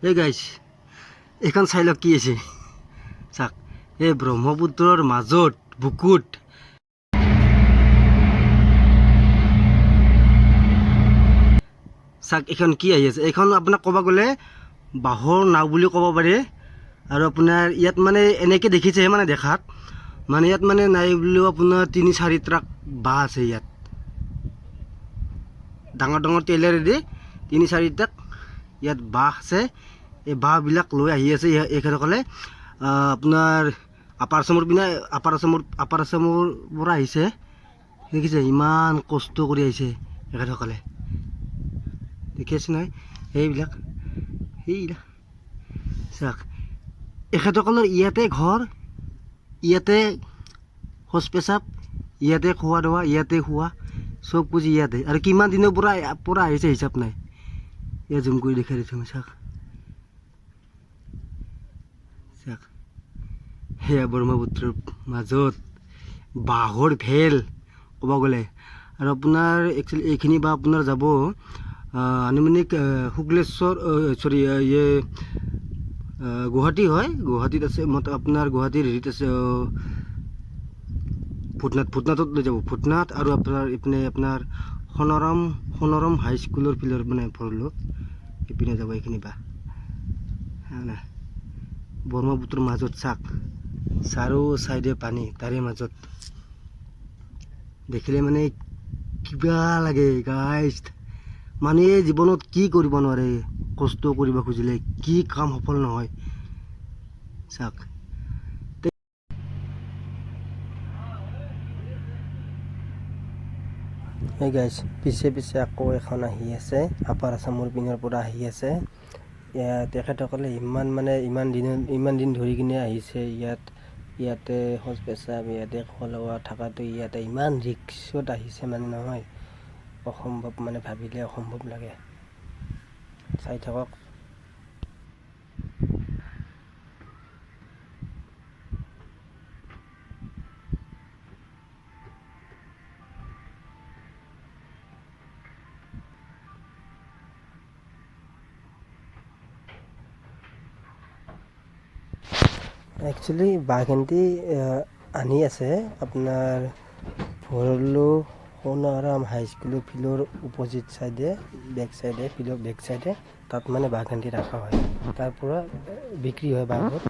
এই গাইছ এইখন চাই লওক কি আছে চাওক এই ব্ৰহ্মপুত্ৰৰ মাজত বুকুত চাওক এইখন কি আহি আছে। এইখন আপোনাক ক'ব গ'লে বাঁহৰ নাও বুলি ক'ব পাৰি। আৰু আপোনাৰ ইয়াত মানে এনেকৈ দেখিছেহে মানে দেখাত মানে ইয়াত মানে নাই বুলিও আপোনাৰ ৩-৪ ট্ৰাক বাঁহ আছে। ইয়াত ডাঙৰ ডাঙৰ টেইলাৰেদি ৩-৪ ট্ৰাক ইয়াত বাঁহ আছে। এই বাঁহবিলাক লৈ আহি আছে এখেতসকলে আপোনাৰ আপাৰ আছামৰ পৰা আহিছে। দেখিছে ইমান কষ্ট কৰি আহিছে এখেতসকলে, দেখি আছে নহয় সেইবিলাক চাওক। এখেতসকলৰ ইয়াতে ঘৰ, ইয়াতে শৌচ পেচাব, ইয়াতে খোৱা দোৱা, ইয়াতে খোৱা চব পুঁজি ইয়াতে। আৰু কিমান দিনৰ পৰা আহিছে হিচাপ নাই। ইয়াত জুম কৰি দেখাই দিছোঁ মই চাওক চাওক। সেয়া ব্ৰহ্মপুত্ৰৰ মাজত বাঁহৰ ভেল ক'ব গ'লে। আৰু আপোনাৰ একচুৱেলি এইখিনি বা আপোনাৰ যাব আনুমানিক শুক্লেশ্বৰ গুৱাহাটী হয়। গুৱাহাটীত আছে আপোনাৰ গুৱাহাটীৰ হেৰিত আছে ভূটনাথত লৈ যাব ভূটনাথ। আৰু আপোনাৰ ইপিনে আপোনাৰ সোণাৰাম হাইস্কুলৰ ফিল্ডৰ মানে ভৰলো ইপিনে যাব এইখিনি বা না ব্ৰহ্মপুত্ৰৰ মাজত চাওক চাৰো চাইডে পানী, তাৰে মাজত দেখিলে মানে কিবা লাগে গাইজ। মানুহে জীৱনত কি কৰিব নোৱাৰে, কষ্ট কৰিব খুজিলে কি কাম সফল নহয় চাওক। এই গাইজ পিছে আকৌ এখন আহি আছে, আপাৰ আছামৰ পিনৰ পৰা আহি আছে। তেখেতসকলে ইমান দিন ধৰি কিনে আহিছে ইয়াতে শৌচ পেচাব, ইয়াতে খোৱা লোৱা থকাটো ইয়াতে ইমান ৰিক্সত আহিছে মানে নহয় অসম্ভৱ, মানে ভাবিলে অসম্ভৱ লাগে। চাই থাকক। একচুৱেলি বাঁহখিনি আনি আছে আপোনাৰ ভৰলো সোণাৰাম হাইস্কুলৰ ফিল্ডৰ অপজিট চাইডে, ফিল্ডৰ বেক চাইডে তাত মানে বাঁহখিনি ৰখা হয়। তাৰ পৰা বিক্ৰী হয় বাঁহবোৰ।